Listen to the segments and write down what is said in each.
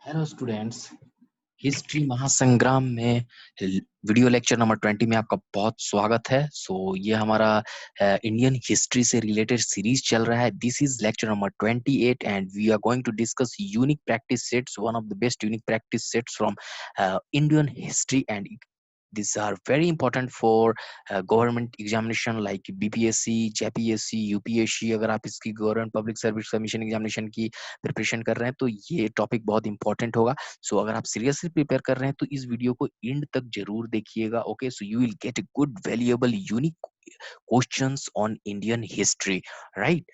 Hello students, history महासंग्राम में video lecture number 20 में आपका बहुत स्वागत है। ये हमारा इंडियन हिस्ट्री से रिलेटेड सीरीज चल रहा है। This is lecture number 28 and we are going to discuss unique practice sets, one of the best unique practice sets from Indian history and these are very important for government examination like BPSC, JPSC, UPSC। अगर आप इसकी government public service commission examination की preparation कर रहे हैं तो ये topic बहुत इंपॉर्टेंट होगा। अगर आप सीरियसली प्रिपेयर कर रहे हैं तो इस वीडियो को एंड तक जरूर देखिएगा। Okay, so you will get a good valuable unique questions on Indian history, right.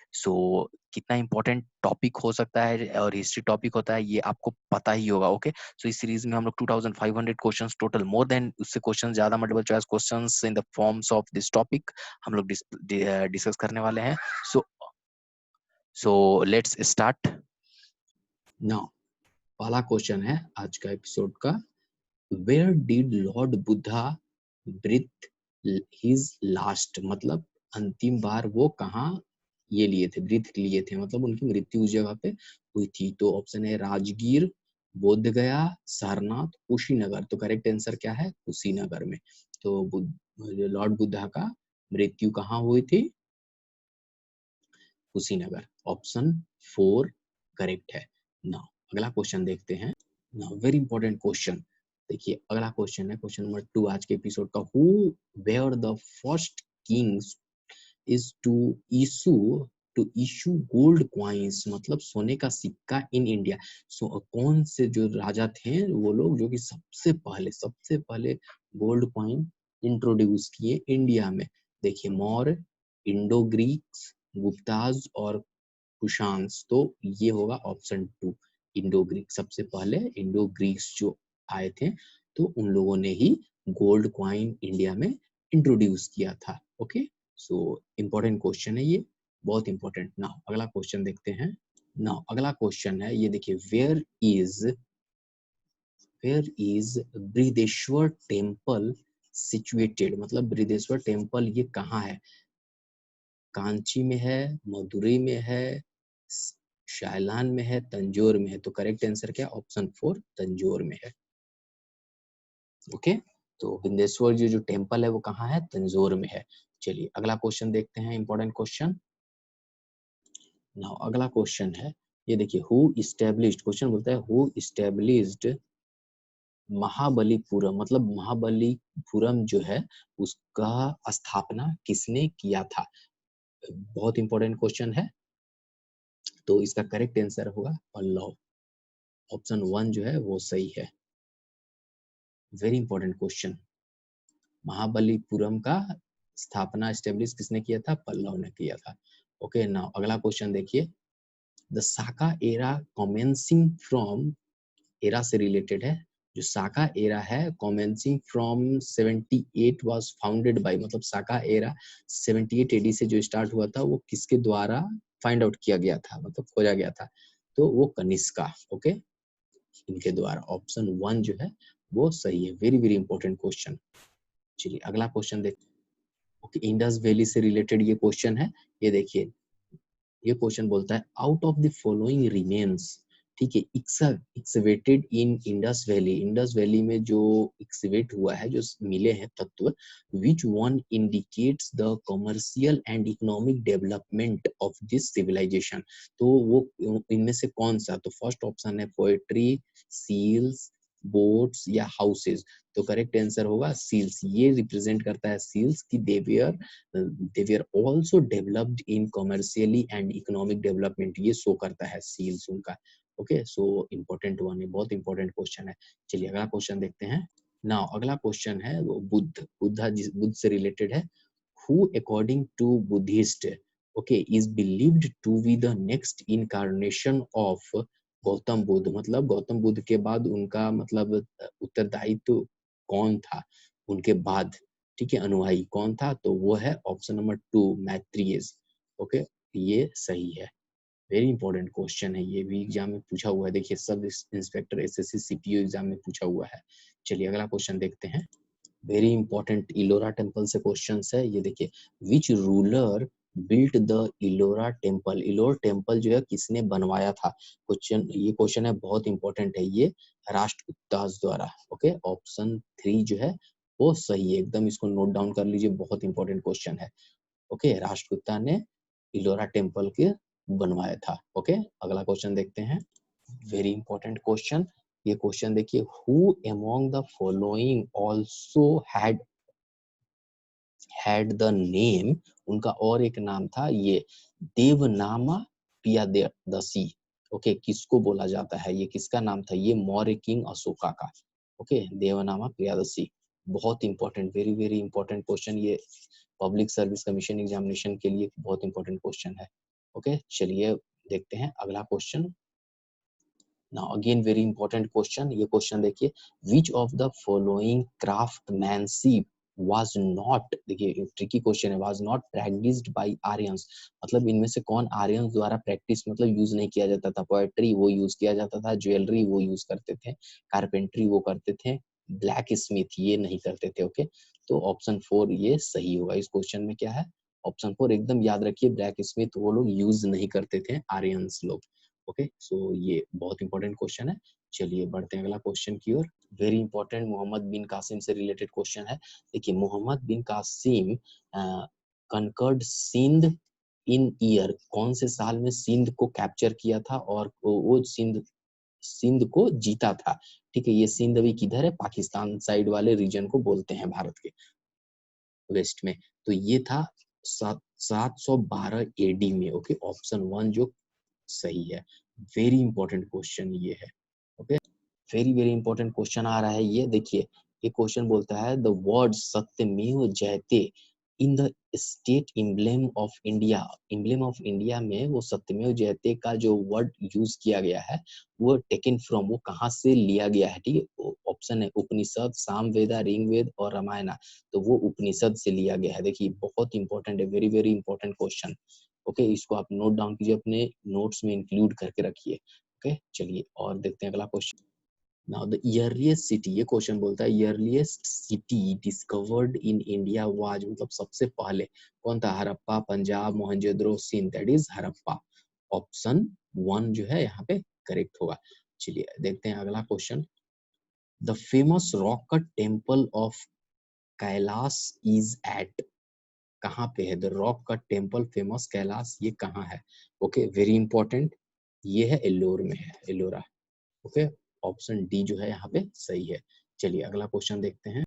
कितना इंपॉर्टेंट टॉपिक हो सकता है और हिस्ट्री टॉपिक होता है ये आपको पता ही होगा। ओके, सो इस सीरीज में हम लोग 2500 क्वेश्चंस टोटल, मोर देन उससे क्वेश्चन ज्यादा, multiple choice questions in the forms of this topic हम लोग डिस्कस करने वाले हैं। So let's start now. पहला क्वेश्चन है आज का एपिसोड का, where did lord Buddha breathe his last, मतलब अंतिम बार वो कहाँ ये लिए थे, ब्रीथ लिए थे, मतलब उनकी मृत्यु उस जगह पे हुई थी। तो ऑप्शन है राजगीर, बोध गया, सारनाथ, कुशीनगर। तो करेक्ट आंसर क्या है? कुशीनगर में। तो लॉर्ड बुद्धा का मृत्यु कहाँ हुई थी? कुशीनगर। ऑप्शन 4 करेक्ट है। नाउ अगला क्वेश्चन देखते हैं। नाउ वेरी इंपॉर्टेंट क्वेश्चन, देखिए अगला क्वेश्चन है क्वेश्चन नंबर 2 आज के एपिसोड का। Who were the first kings is to issue gold coins, मतलब सोने का सिक्का इन इंडिया। कौन से जो राजा थे वो लोग जो कि सबसे पहले गोल्ड क्वाइन इंट्रोड्यूस किए इंडिया में? देखिए मौर्य, इंडो ग्रीक्स, गुप्ताज और कुशान्स। तो ये होगा ऑप्शन 2 इंडो ग्रीक। सबसे पहले इंडो ग्रीक्स जो आए थे तो उन लोगों ने ही गोल्ड क्वाइन इंडिया में इंट्रोड्यूस किया था। ओके, सो इम्पोर्टेंट क्वेश्चन है ये, बहुत इंपॉर्टेंट। नाउ अगला क्वेश्चन देखते हैं। नाउ अगला क्वेश्चन है ये, देखिए where is Brihadeshwar temple situated, मतलब बृहदेश्वर टेम्पल ये कहाँ है? कांची में है, मदुरई में है, शायलान में है, तंजौर में है। तो करेक्ट आंसर क्या? ऑप्शन 4 तंजौर में है। ओके, तो बिंदेश्वर जो टेम्पल है वो कहाँ है? तंजौर में है। चलिए अगला क्वेश्चन देखते हैं, इंपॉर्टेंट क्वेश्चन। नाउ अगला क्वेश्चन है ये, देखिए हु इस्टेब्लिश्ड, क्वेश्चन बोलता है हु इस्टेब्लिश्ड महाबलीपुरम, मतलब महाबलीपुरम जो है उसका स्थापना किसने किया था? बहुत इंपॉर्टेंट क्वेश्चन है। तो इसका करेक्ट आंसर होगा पल्लव। ऑप्शन 1 जो है वो सही है। Very important question. महाबलीपुरम का स्थापना एस्टेब्लिश किसने किया था? पल्लव ने किया था। ओके, नाउ अगला क्वेश्चन देखिए। The Saka era commencing from, era से रिलेटेड है, जो साका एरा है commencing from 78 was founded by, मतलब साका एरा 78 एडी से जो स्टार्ट हुआ था वो किसके द्वारा फाइंड आउट किया गया था, मतलब खोजा गया था? तो वो कनिष्का। ओके, इनके द्वारा। ऑप्शन 1 जो है वो सही है। Very very important question. चलिए अगला क्वेश्चन देखते हैं। ओके, इंडस वैली से रिलेटेड ये क्वेश्चन है। ये देखिए ये क्वेश्चन बोलता है out of the following remains, ठीक है, एक्सवेटेड इन इंडस वैली में जो एक्सवेट हुआ है, जो मिले हैं तत्व, which one indicates the commercial and economic development of this civilisation. तो वो इनमें से कौन सा? तो फर्स्ट ऑप्शन है पोएट्री, सील्स, बोट्स या हाउसेस। तो करेक्ट आंसर होगा सील्स। ये रिप्रेजेंट करता है सील्स की they were also developed in commercially and economic development, ये शो करता है सील्स उनका। ओके, सो इम्पोर्टेंट वन है, बहुत इंपॉर्टेंट क्वेश्चन है। चलिए अगला क्वेश्चन देखते हैं। नाउ अगला क्वेश्चन है वो बुद्ध से रिलेटेड है। who according to Buddhist, okay, is believed to be the next incarnation of Gautam Buddha, मतलब गौतम बुद्ध के बाद उनका मतलब उत्तरदायित्व कौन था उनके बाद, ठीक है, अनुयायी कौन था? तो वो है ऑप्शन नंबर 2 मैत्रियस। ओके, ये सही है। वेरी इंपॉर्टेंट क्वेश्चन है, ये भी एग्जाम में पूछा हुआ है। देखिए sub inspector SSC CPO exam में पूछा हुआ है। चलिए अगला क्वेश्चन देखते हैं। वेरी इंपॉर्टेंट इलोरा टेम्पल से क्वेश्चन है। ये देखिए which ruler built the Ellora temple, Ellora temple जो है किसने बनवाया था? क्वेश्चन, ये क्वेश्चन है बहुत इंपॉर्टेंट है ये, राष्ट्रकूटास द्वारा। ओके, ऑप्शन 3 जो है वो सही है एकदम, इसको नोट डाउन कर लीजिए, बहुत इंपॉर्टेंट क्वेश्चन है। ओके, राष्ट्रकूटा ने इलोरा टेम्पल के बनवाया था। ओके, अगला क्वेश्चन देखते हैं, वेरी इंपॉर्टेंट क्वेश्चन। ये क्वेश्चन देखिए, who among the following also had the name, उनका और एक नाम था ये, देवनामा पियादसी। ओके, किसको बोला जाता है, ये किसका नाम था, ये मौर्य किंग अशोका का। ओके, देवनामा पियादसी, बहुत important, very very important question, ये पब्लिक सर्विस कमीशन एग्जामिनेशन के लिए बहुत इंपॉर्टेंट क्वेश्चन है। ओके, चलिए देखते हैं अगला question. Now again very important question, ये क्वेश्चन देखिए, which of the following craftsmanship was not, देखिए ट्रिकी क्वेश्चन है, was not practised by Aryans, मतलब इनमें से कौन आर्यंस द्वारा प्रैक्टिस मतलब यूज नहीं किया जाता था? पोएट्री वो यूज किया जाता था, ज्वेलरी वो यूज करते थे, कारपेंट्री वो करते थे, ब्लैक स्मिथ ये नहीं करते थे। ओके, तो ऑप्शन 4 ये सही होगा। इस क्वेश्चन में क्या है, ऑप्शन 4 एकदम याद रखिए, ब्लैक स्मिथ वो लोग यूज नहीं करते थे, आर्यंस लोग। ओके, सो ये बहुत इंपॉर्टेंट क्वेश्चन है। चलिए बढ़ते हैं अगला क्वेश्चन की ओर, वेरी इंपॉर्टेंट, मोहम्मद बिन कासिम से रिलेटेड क्वेश्चन है। देखिए, मोहम्मद बिन कासिम कनकर्ड सिंध इन ईयर, कौन से साल में सिंध को कैप्चर किया था और वो सिंध सिंध को जीता था? ठीक है, ये सिंध अभी किधर है, पाकिस्तान साइड वाले रीजन को बोलते हैं भारत के वेस्ट में। तो ये था 712 एडी में। ओके, ऑप्शन 1 जो सही है, वेरी इंपॉर्टेंट क्वेश्चन ये है। Okay, very very important question आ रहा है ये, देखिए ये क्वेश्चन बोलता है, द वर्ड सत्यमेव जयते in the state emblem of India, emblem of India में वो सत्यमेव जयते का जो वर्ड यूज किया गया है वो टेकन फ्रॉम, वो कहाँ से लिया गया है? ठीक है, ऑप्शन है उपनिषद, सामवेदा, ऋग्वेद और रामायणा, तो वो उपनिषद से लिया गया है। देखिए बहुत इंपॉर्टेंट है, very very important question. Okay, इसको आप नोट डाउन कीजिए, अपने नोट्स में इंक्लूड करके रखिए। ओके, चलिए और देखते हैं अगला question. Now the earliest city, ये क्वेश्चन बोलता है earliest city discovered in India was, मतलब सबसे पहले कौन था? Harappa, Punjab, Mohenjodaro, Sindh, that is Harappa. Option 1 जो है यहाँ पे करेक्ट होगा। चलिए देखते हैं अगला question, the famous rock cut temple of Kailash is at, कहाँ पे है the rock cut temple famous Kailash, ये कहाँ है? ओके, वेरी इंपॉर्टेंट, ये है एल्लोर में है, एलोरा। ओके, ऑप्शन डी जो है यहाँ पे सही है। चलिए अगला क्वेश्चन देखते हैं,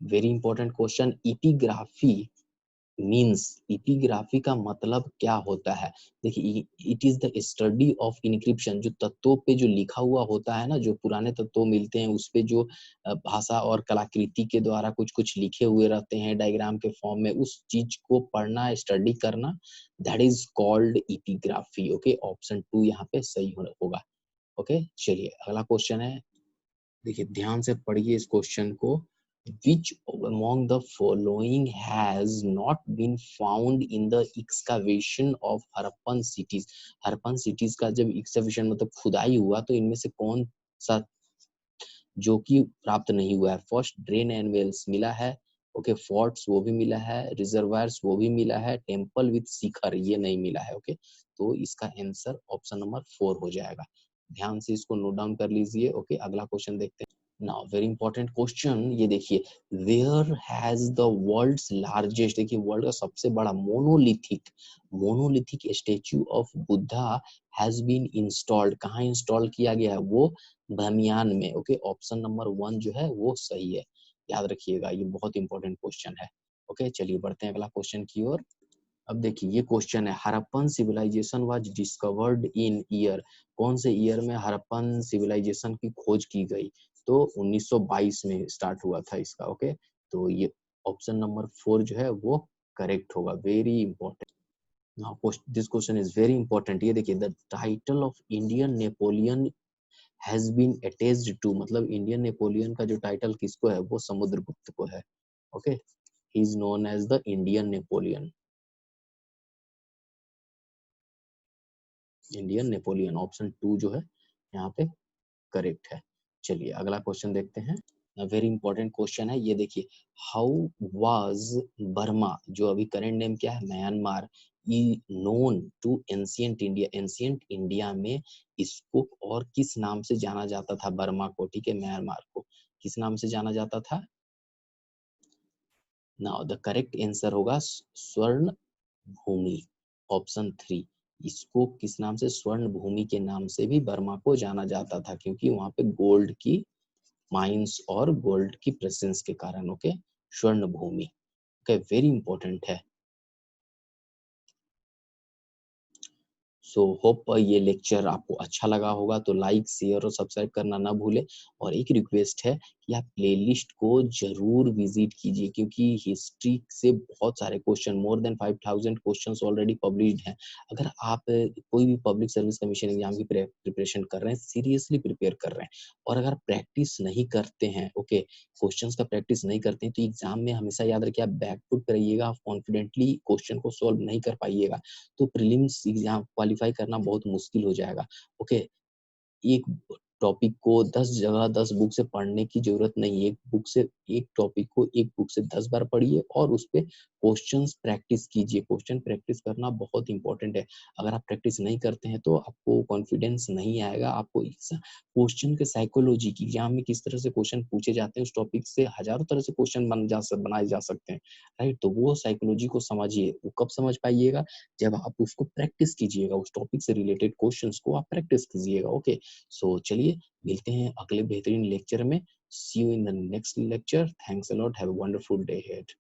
very important question, epigraphy means, epigraphy का मतलब क्या होता है? देखिए, it is the study of encryption, जो तत्वों पे जो लिखा हुआ होता है ना, जो पुराने तत्व मिलते हैं उस पे जो भाषा और कलाकृति के द्वारा कुछ कुछ लिखे हुए रहते हैं डायग्राम के फॉर्म में, उस चीज को पढ़ना, स्टडी करना, that is called epigraphy. Okay, option 2 यहाँ पे सही होगा। ओके, चलिए अगला क्वेश्चन है, देखिए ध्यान से पढ़िए इस क्वेश्चन को, which among the following has not been found in the excavation of Harappan cities, Harappan cities का जब एक्सकवेशन मतलब खुदाई हुआ तो इनमें से कौन सा जो कि प्राप्त नहीं हुआ है? फर्स्ट, ड्रेन एंड वेल्स मिला है, ओके, फोर्ट्स वो भी मिला है, रिजर्वायर्स वो भी मिला है, टेम्पल विद शिखर ये नहीं मिला है। ओके, तो इसका आंसर ऑप्शन नंबर 4 हो जाएगा। ध्यान से इसको नोट डाउन कर लीजिए। ओके, अगला क्वेश्चन देखते हैं। नाउ वेरी इंपॉर्टेंट क्वेश्चन, ये देखिए, where has the world's largest, देखिए वर्ल्ड का सबसे बड़ा monolithic, monolithic statue of Buddha has been installed, कहाँ इंस्टॉल किया गया है? वो बामियान में। ओके, ऑप्शन नंबर 1 जो है वो सही है, याद रखिएगा, ये बहुत इंपॉर्टेंट क्वेश्चन है। ओके, चलिए बढ़ते हैं अगला क्वेश्चन की ओर। अब देखिए ये क्वेश्चन है, Harappan civilisation was discovered in year, कौन से ईयर में हड़प्पन सिविलाइजेशन की खोज की गई? तो 1922 में स्टार्ट हुआ था इसका। ओके, तो ये ऑप्शन नंबर 4 जो है वो करेक्ट होगा, very important. Now this question is very important, ये देखिए, the title of Indian Napoleon has been attached to, मतलब इंडियन नेपोलियन का जो टाइटल किसको है? वो समुद्रगुप्त को है। Okay, he is known as the Indian Napoleon, Indian Napoleon, option 2 जो है यहाँ पे करेक्ट है। चलिए अगला क्वेश्चन देखते हैं, वेरी इंपॉर्टेंट क्वेश्चन है ये देखिए, हाउ वाज बर्मा, जो अभी करेंट नेम क्या है Myanmar, known to ancient India, ancient India में इसको और किस नाम से जाना जाता था? बर्मा को, ठीक है, म्यांमार को किस नाम से जाना जाता था? नाउ द करेक्ट आंसर होगा स्वर्ण भूमि, ऑप्शन 3। इसको किस नाम से? स्वर्ण भूमि के नाम से भी बर्मा को जाना जाता था, क्योंकि वहां पे गोल्ड की माइंस और गोल्ड की प्रेजेंस के कारण। ओके, स्वर्ण भूमि, ओके, वेरी इंपॉर्टेंट है। सो होप ये लेक्चर आपको अच्छा लगा होगा, तो लाइक शेयर और सब्सक्राइब करना ना भूले। और एक रिक्वेस्ट है कि आप प्लेलिस्ट को जरूर विजिट कीजिए, क्योंकि हिस्ट्री से बहुत सारे question, more than 5000 questions already published हैं। अगर आप कोई भी पब्लिक सर्विस कमीशन एग्जाम की प्रिपरेशन कर रहे हैं, सीरियसली प्रिपेयर कर रहे हैं, और अगर प्रैक्टिस नहीं करते हैं, ओके, क्वेश्चंस का प्रैक्टिस नहीं करते हैं, तो एग्जाम में हमेशा याद रखिए, आप बैकफुट पे रहिएगा, आप कॉन्फिडेंटली क्वेश्चन को सॉल्व नहीं कर पाइएगा, तो प्रीलिम्स एग्जाम क्वालिफाई करना बहुत मुश्किल हो जाएगा। ओके, एक टॉपिक को 10 जगह 10 बुक से पढ़ने की जरूरत नहीं है। एक टॉपिक को एक बुक से 10 बार पढ़िए और उस पे क्वेश्चंस प्रैक्टिस कीजिए। क्वेश्चन प्रैक्टिस करना बहुत इंपॉर्टेंट है। अगर आप प्रैक्टिस नहीं करते हैं तो आपको कॉन्फिडेंस नहीं आएगा। आपको इस क्वेश्चन के साइकोलॉजी की, एग्जाम में किस तरह से क्वेश्चन पूछे जाते हैं, उस टॉपिक से हजारों तरह से क्वेश्चन बनाए जा सकते हैं, राइट? तो वो साइकोलॉजी को समझिए। वो कब समझ पाइएगा? जब आप उसको प्रैक्टिस कीजिएगा, उस टॉपिक से रिलेटेड क्वेश्चंस को आप प्रैक्टिस कीजिएगा। ओके, सो चलिए मिलते हैं अगले बेहतरीन लेक्चर में। See you in the next lecture. Thanks a lot, have a wonderful day ahead.